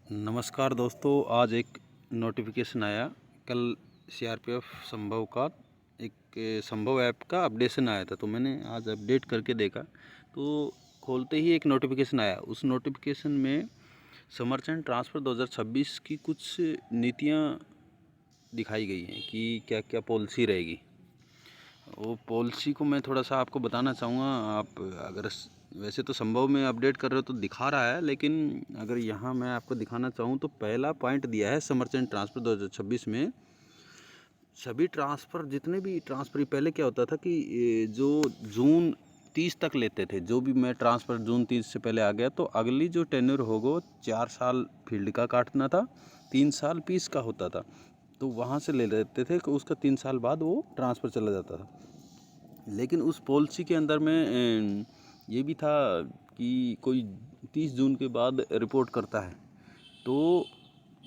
नमस्कार दोस्तों, आज एक नोटिफिकेशन आया। कल सीआरपीएफ संभव का एक संभव ऐप का अपडेशन आया था, तो मैंने आज अपडेट करके देखा तो खोलते ही एक नोटिफिकेशन आया। उस नोटिफिकेशन में समरचंद ट्रांसफ़र 2026 की कुछ नीतियां दिखाई गई हैं कि क्या क्या पॉलिसी रहेगी। वो पॉलिसी को मैं थोड़ा सा आपको बताना चाहूँगा। आप अगर वैसे तो संभव में अपडेट कर रहे हो तो दिखा रहा है, लेकिन अगर यहाँ मैं आपको दिखाना चाहूँ तो पहला पॉइंट दिया है समरचंद ट्रांसफ़र 2026 में सभी ट्रांसफ़र, जितने भी ट्रांसफ़र पहले क्या होता था कि जो जून 30 तक लेते थे, जो भी मैं ट्रांसफ़र जून 30 से पहले आ गया तो अगली जो टेन्योर होगा वो 4 साल फील्ड का काटना था, 3 साल पीस का होता था। तो वहाँ से ले लेते थे कि उसका 3 साल बाद वो ट्रांसफ़र चला जाता था। लेकिन उस पॉलिसी के अंदर में ये भी था कि कोई 30 जून के बाद रिपोर्ट करता है तो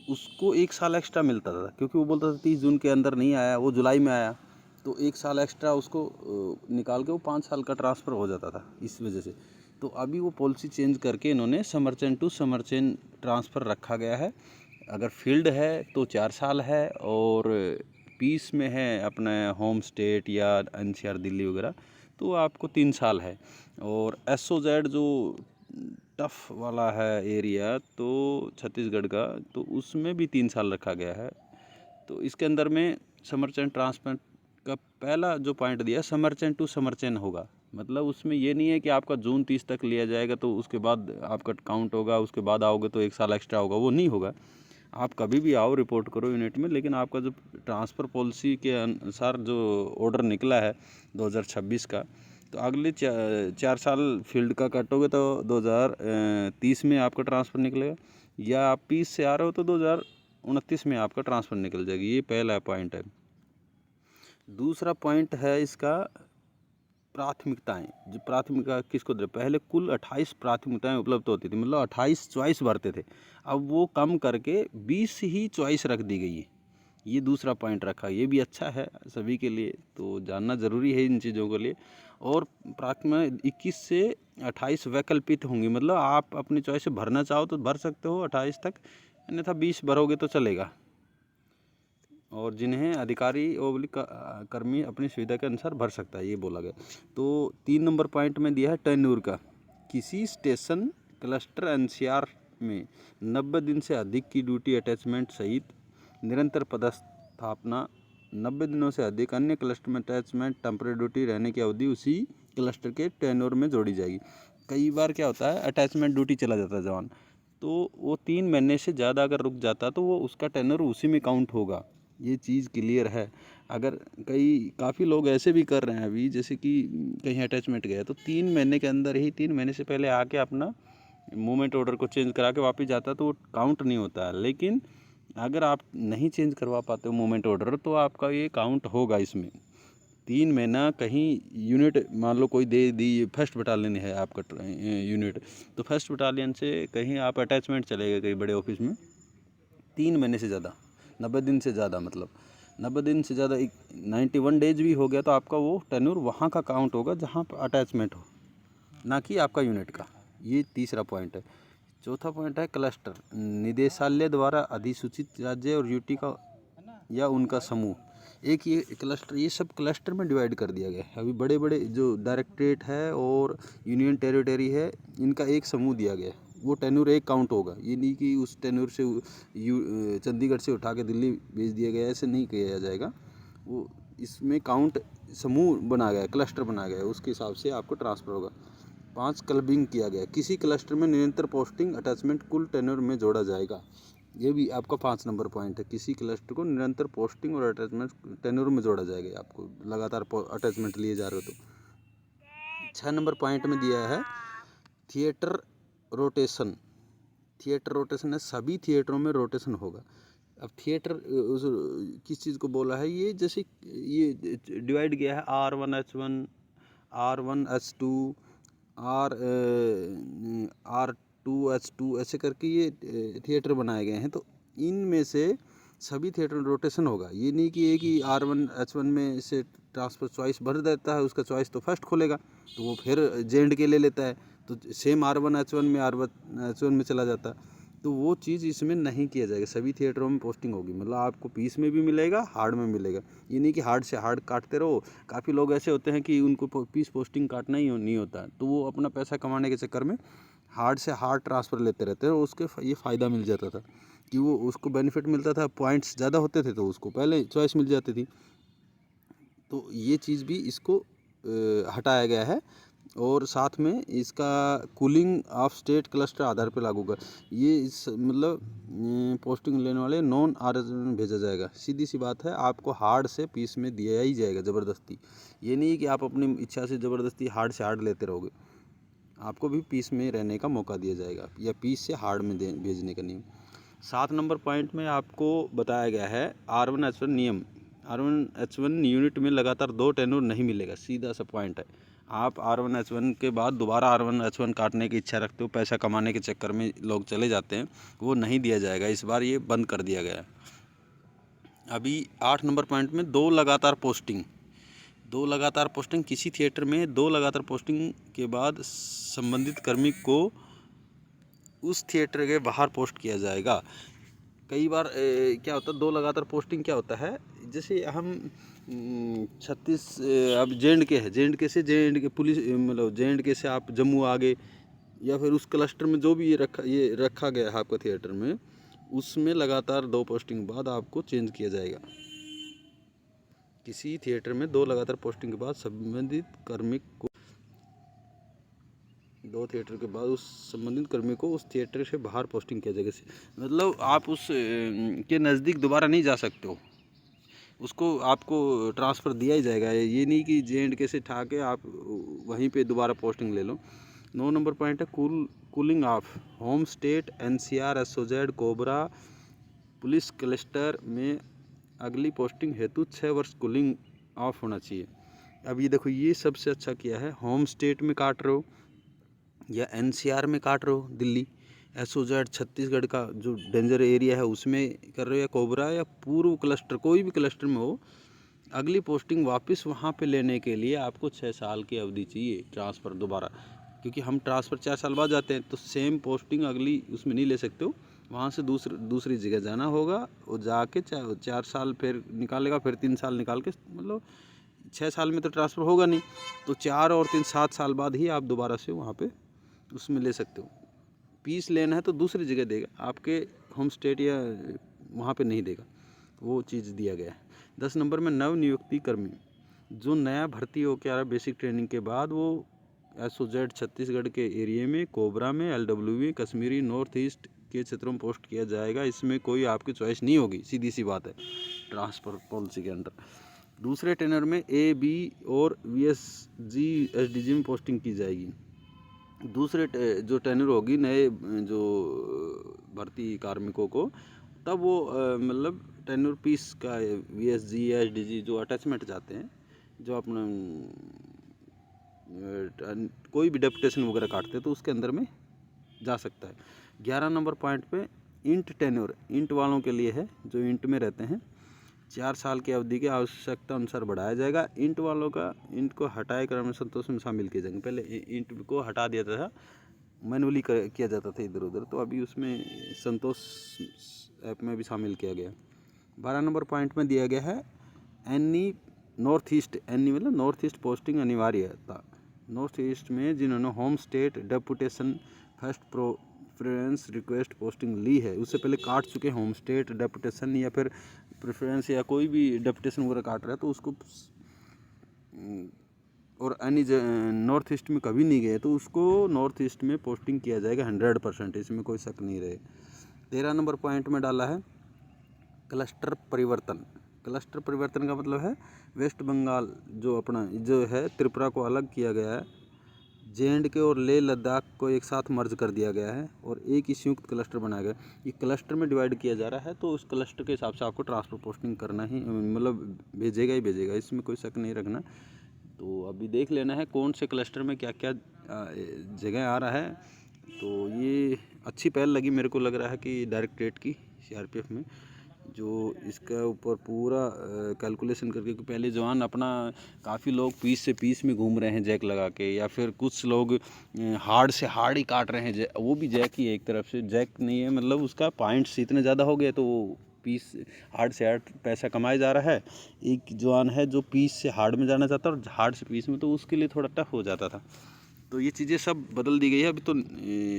उसको 1 साल एक्स्ट्रा मिलता था, क्योंकि वो बोलता था 30 जून के अंदर नहीं आया, वो जुलाई में आया तो 1 साल एक्स्ट्रा उसको निकाल के वो 5 साल का ट्रांसफ़र हो जाता था इस वजह से। तो अभी वो पॉलिसी चेंज करके इन्होंने समरचंद टू समरचंद ट्रांसफ़र रखा गया है। अगर फील्ड है तो 4 साल है, और पीस में है अपने होम स्टेट या एनसीआर दिल्ली वगैरह तो आपको 3 साल है। और एसओजेड जो टफ वाला है एरिया तो छत्तीसगढ़ का, तो उसमें भी 3 साल रखा गया है। तो इसके अंदर में समरचंद ट्रांसप्लांट का पहला जो पॉइंट दिया समरचंद टू समरचंद होगा। मतलब उसमें ये नहीं है कि आपका जून 30 तक लिया जाएगा तो उसके बाद आपका काउंट होगा, उसके बाद आओगे तो 1 साल एक्स्ट्रा होगा, वो नहीं होगा। आप कभी भी आओ, रिपोर्ट करो यूनिट में, लेकिन आपका जो ट्रांसफ़र पॉलिसी के अनुसार जो ऑर्डर निकला है 2026 का, तो अगले 4 साल फील्ड का काटोगे तो 2030 में आपका ट्रांसफ़र निकलेगा, या आप 30 से आ रहे हो तो 2029 में आपका ट्रांसफ़र निकल जाएगी। ये पहला पॉइंट है। दूसरा पॉइंट है इसका प्राथमिकताएं। जो प्राथमिकता किसको दे, पहले कुल 28 प्राथमिकताएं उपलब्ध होती थी, मतलब 28 चॉइस भरते थे। अब वो कम करके 20 ही चॉइस रख दी गई है। ये दूसरा पॉइंट रखा, ये भी अच्छा है सभी के लिए, तो जानना ज़रूरी है इन चीज़ों के लिए। और प्राथमिक 21 से 28 वैकल्पित होंगी, मतलब आप अपनी चॉइस से भरना चाहो तो भर सकते हो 28 तक, अन्यथा 20 भरोगे तो चलेगा। और जिन्हें अधिकारी ओब्लिक कर्मी अपनी सुविधा के अनुसार भर सकता है, ये बोला गया। तो 3 नंबर पॉइंट में दिया है टेन्योर का। किसी स्टेशन क्लस्टर एनसीआर में 90 दिन से अधिक की ड्यूटी अटैचमेंट सहित निरंतर पदस्थापना, 90 दिनों से अधिक अन्य क्लस्टर में अटैचमेंट टेम्परेरी ड्यूटी रहने की अवधि उसी क्लस्टर के टेन्योर में जोड़ी जाएगी। कई बार क्या होता है, अटैचमेंट ड्यूटी चला जाता है जवान, तो वो 3 महीने से ज़्यादा अगर रुक जाता तो वो उसका टेन्योर उसी में काउंट होगा। ये चीज़ क्लियर है। अगर काफ़ी लोग ऐसे भी कर रहे हैं अभी, जैसे कि कहीं अटैचमेंट गया तो 3 महीने के अंदर ही, 3 महीने से पहले आके अपना मूवमेंट ऑर्डर को चेंज करा के वापस जाता तो वो काउंट नहीं होता है। लेकिन अगर आप नहीं चेंज करवा पाते हो मूवमेंट ऑर्डर तो आपका ये काउंट होगा इसमें। 3 महीना कहीं यूनिट मान लो कोई दे दी, फर्स्ट बटालियन है आपका यूनिट, तो फर्स्ट बटालियन से कहीं आप अटैचमेंट चले गए कहीं बड़े ऑफिस में, 3 महीने से ज़्यादा, 90 दिन से ज़्यादा, मतलब 90 दिन से ज़्यादा 91 डेज भी हो गया तो आपका वो टेन्योर वहाँ का काउंट होगा जहाँ पर अटैचमेंट हो, ना कि आपका यूनिट का। ये तीसरा पॉइंट है। चौथा पॉइंट है क्लस्टर, निदेशालय द्वारा अधिसूचित राज्य और यूटी का या उनका समूह। एक ये क्लस्टर, ये सब क्लस्टर में डिवाइड कर दिया गया है। अभी बड़े बड़े जो डायरेक्टरेट है और यूनियन टेरिटरी है, इनका एक समूह दिया गया है, वो टेन्योर एक काउंट होगा। ये नहीं कि उस टेन्योर से चंडीगढ़ से उठा के दिल्ली भेज दिया गया, ऐसे नहीं किया जाएगा। वो इसमें काउंट समूह बना गया है, क्लस्टर बना गया है, उसके हिसाब से आपको ट्रांसफ़र होगा। 5 क्लबिंग किया गया, किसी क्लस्टर में निरंतर पोस्टिंग अटैचमेंट कुल टेन्योर में जोड़ा जाएगा। ये भी आपका 5 नंबर पॉइंट है, किसी क्लस्टर को निरंतर पोस्टिंग और अटैचमेंट टेन्योर में जोड़ा जाएगा। आपको लगातार अटैचमेंट लिए जा रहे हो तो 6 नंबर पॉइंट में दिया है थिएटर रोटेशन। थिएटर रोटेशन है, सभी थिएटरों में रोटेशन होगा। अब थिएटर किस चीज़ को बोला है, ये जैसे ये डिवाइड किया है R1H1, R1H2, R2H2, ऐसे करके ये थिएटर बनाए गए हैं। तो इनमें से सभी थिएटर में रोटेशन होगा। ये नहीं कि एक ही R1H1 में से ट्रांसफ़र चॉइस भर देता है, उसका चॉइस तो फर्स्ट खोलेगा तो वो फिर JNK ले लेता है, तो सेम R1H1 में R1H1 में चला जाता है। तो वो चीज़ इसमें नहीं किया जाएगा। सभी थिएटरों में पोस्टिंग होगी, मतलब आपको पीस में भी मिलेगा, हार्ड में मिलेगा। ये नहीं कि हार्ड से हार्ड काटते रहो। काफ़ी लोग ऐसे होते हैं कि उनको पीस पोस्टिंग काटना ही नहीं होता, तो वो अपना पैसा कमाने के चक्कर में हार्ड से हार्ड ट्रांसफ़र लेते रहते हैं। और उसके ये फ़ायदा मिल जाता था कि वो उसको बेनिफिट मिलता था, पॉइंट्स ज़्यादा होते थे तो उसको पहले चॉइस मिल जाती थी। तो ये चीज़ भी इसको हटाया गया है। और साथ में इसका कूलिंग ऑफ स्टेट क्लस्टर आधार पर लागू कर, ये इस मतलब पोस्टिंग लेने वाले नॉन आरएसएस में भेजा जाएगा। सीधी सी बात है, आपको हार्ड से पीस में दिया ही जाएगा ज़बरदस्ती। ये नहीं कि आप अपनी इच्छा से ज़बरदस्ती हार्ड से हार्ड लेते रहोगे, आपको भी पीस में रहने का मौका दिया जाएगा, या पीस से हार्ड में भेजने का नियम। 7 नंबर पॉइंट में आपको बताया गया है R1H1 नियम। R1H1 यूनिट में लगातार 2 टेन्योर नहीं मिलेगा, सीधा सा पॉइंट है। आप R1H1 के बाद दोबारा R1H1 काटने की इच्छा रखते हो, पैसा कमाने के चक्कर में लोग चले जाते हैं, वो नहीं दिया जाएगा। इस बार ये बंद कर दिया गया है। अभी 8 नंबर पॉइंट में 2 लगातार पोस्टिंग। 2 लगातार पोस्टिंग, किसी थिएटर में 2 लगातार पोस्टिंग के बाद संबंधित कर्मी को उस थिएटर के बाहर पोस्ट किया जाएगा। कई बार क्या होता है, 2 लगातार पोस्टिंग क्या होता है, जैसे हम 36 अब JNK है, JNK से JNK पुलिस मतलब JNK से आप जम्मू आ गए, या फिर उस क्लस्टर में जो भी ये रखा गया है आपका थिएटर में, उसमें लगातार 2 पोस्टिंग बाद आपको चेंज किया जाएगा। किसी थिएटर में 2 लगातार पोस्टिंग के बाद संबंधित कर्मी को 2 थिएटर के बाद उस संबंधित कर्मी को उस थिएटर से बाहर पोस्टिंग किया जाएगा। मतलब आप उस के नज़दीक दोबारा नहीं जा सकते हो, उसको आपको ट्रांसफ़र दिया ही जाएगा। ये नहीं कि JNK से ठा के आप वहीं पे दोबारा पोस्टिंग ले लो। 9 नंबर पॉइंट है cooling of home state NCR SOZ cobra police cluster में अगली पोस्टिंग हेतु 6 वर्ष कूलिंग ऑफ होना चाहिए। अब ये देखो, ये सबसे अच्छा किया है। होम स्टेट में काट रहे हो या NCR में काट रहे हो, दिल्ली SOZ छत्तीसगढ़ का जो डेंजर एरिया है उसमें कर रहे हो, या कोबरा या पूर्व क्लस्टर, कोई भी क्लस्टर में हो, अगली पोस्टिंग वापस वहाँ पे लेने के लिए आपको 6 साल की अवधि चाहिए ट्रांसफ़र दोबारा। क्योंकि हम ट्रांसफ़र 4 साल बाद जाते हैं, तो सेम पोस्टिंग अगली उसमें नहीं ले सकते हो, वहाँ से दूसरी जगह जाना होगा, और जाके 4 साल फिर निकालेगा, फिर 3 साल निकाल के, मतलब 6 साल में तो ट्रांसफ़र होगा नहीं, तो 4 और 3 7 साल बाद ही आप दोबारा से वहाँ पे उसमें ले सकते हो। पीस लेना है तो दूसरी जगह देगा, आपके होम स्टेट या वहाँ पे नहीं देगा, वो चीज़ दिया गया है। 10 नंबर में नव नियुक्ति कर्मी, जो नया भर्ती हो के आ रहा है बेसिक ट्रेनिंग के बाद, वो SOZ छत्तीसगढ़ के एरिया में, कोबरा में, LWE कश्मीरी नॉर्थ ईस्ट के क्षेत्रों में पोस्ट किया जाएगा। इसमें कोई आपकी चॉइस नहीं होगी, सीधी सी बात है, ट्रांसफ़र पॉलिसी के अंडर। दूसरे टेनर में AB और VSG SDG में पोस्टिंग की जाएगी। दूसरे जो टेनर होगी नए जो भर्ती कार्मिकों को, तब वो मतलब टेनर पीस का VSG या SDG जो अटैचमेंट जाते हैं, जो अपना कोई भी डेपुटेशन वगैरह काटते हैं, तो उसके अंदर में जा सकता है। 11 नंबर पॉइंट पे इंट टेन्योर, इंट वालों के लिए है, जो इंट में रहते हैं, 4 साल की अवधि की आवश्यकता अनुसार बढ़ाया जाएगा। इंट वालों का इंट को हटाए क्रम में संतोष में शामिल किए जाएंगे। पहले इंट को हटा दिया था, मैनुअली किया जाता था इधर उधर, तो अभी उसमें संतोष ऐप में भी शामिल किया गया। 12 नंबर पॉइंट में दिया गया है एनी नॉर्थ ईस्ट, एनी मतलब नॉर्थ ईस्ट पोस्टिंग अनिवार्य था। नॉर्थ ईस्ट में जिन्होंने home state deputation first preference request posting ली है, उससे पहले काट चुके होम स्टेट डेपुटेशन या फिर प्रेफरेंस या कोई भी डेपुटेशन वगैरह काट रहा है, तो उसको, और एनी नॉर्थ ईस्ट में कभी नहीं गए तो उसको नॉर्थ ईस्ट में पोस्टिंग किया जाएगा 100%, इसमें कोई शक नहीं रहे। 13 नंबर पॉइंट में डाला है क्लस्टर परिवर्तन। क्लस्टर परिवर्तन का मतलब है वेस्ट बंगाल जो अपना जो है त्रिपुरा को अलग किया गया है, JNK और लेह लद्दाख को एक साथ मर्ज कर दिया गया है और एक ही संयुक्त क्लस्टर बनाया गया। ये क्लस्टर में डिवाइड किया जा रहा है, तो उस क्लस्टर के हिसाब से आपको ट्रांसफ़र पोस्टिंग करना ही, मतलब भेजेगा ही भेजेगा, इसमें कोई शक नहीं रखना। तो अभी देख लेना है कौन से क्लस्टर में क्या क्या जगह आ रहा है। तो ये अच्छी पहल लगी, मेरे को लग रहा है कि डायरेक्टरेट की CRPF में, जो इसका ऊपर पूरा कैलकुलेशन करके, पहले जवान अपना काफ़ी लोग पीस से पीस में घूम रहे हैं जैक लगा के, या फिर कुछ लोग हार्ड से हार्ड ही काट रहे हैं, वो भी जैक ही है एक तरफ से, जैक नहीं है मतलब उसका पॉइंट्स इतने ज़्यादा हो गए तो वो पीस हार्ड से हार्ड पैसा कमाया जा रहा है। एक जवान है जो पीस से हार्ड में जाना चाहता है और हार्ड से पीस में, तो उसके लिए थोड़ा टफ हो जाता था। तो ये चीज़ें सब बदल दी गई है। अभी तो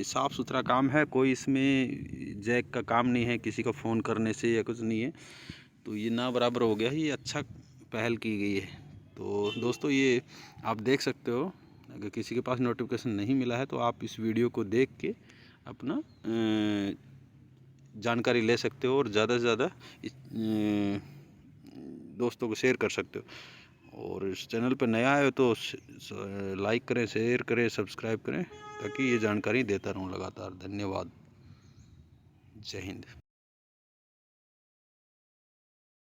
साफ़ सुथरा काम है, कोई इसमें जैक का काम नहीं है, किसी का फ़ोन करने से या कुछ नहीं है। तो ये ना बराबर हो गया है, ये अच्छा पहल की गई है। तो दोस्तों ये आप देख सकते हो, अगर किसी के पास नोटिफिकेशन नहीं मिला है तो आप इस वीडियो को देख के अपना जानकारी ले सकते हो और ज़्यादा से ज़्यादा दोस्तों को शेयर कर सकते हो। और इस चैनल पर नया है तो लाइक करें, शेयर करें, सब्सक्राइब करें, ताकि ये जानकारी देता रहूं लगातार। धन्यवाद। जय हिंद।